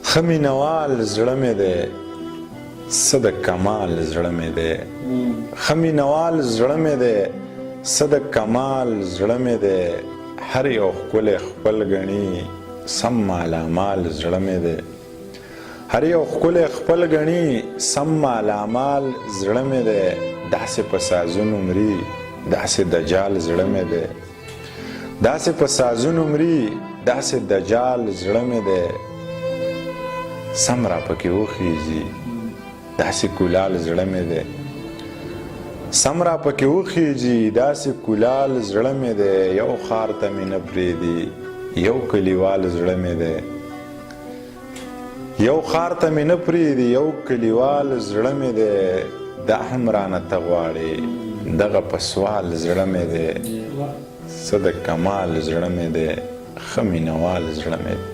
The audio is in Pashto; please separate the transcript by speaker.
Speaker 1: ښه مینهوال زړه مې دی څه د کمال زړه مې دی ښه مینهوال زړه مې دی څه د کمال زړه مې دی هر یو ښکلی خپل ګڼي سم مالامال زړه مې دی هر یو ښکلی خپل ګڼي سم مالامال زړه مې دی داسې په سازونو مري داسې دجال زړه مې دی داسې په سازونو مري داسې دجال زړه مې دی سم را پکې وخیږي داسې کولال زړه مې دی سم را پکې وخیږي داسې کولال زړه مې دی یو ښار ته مې نه پرېږدي یو کلیوال زړه مې دی یو ښار ته مې نه پرېږدي یو کلیوال زړه مې دی دا هم رانه ته غواړې دغه په سوال زړه مې دی څه د کمال زړه مې دی ښه مینهوال زړه مې دی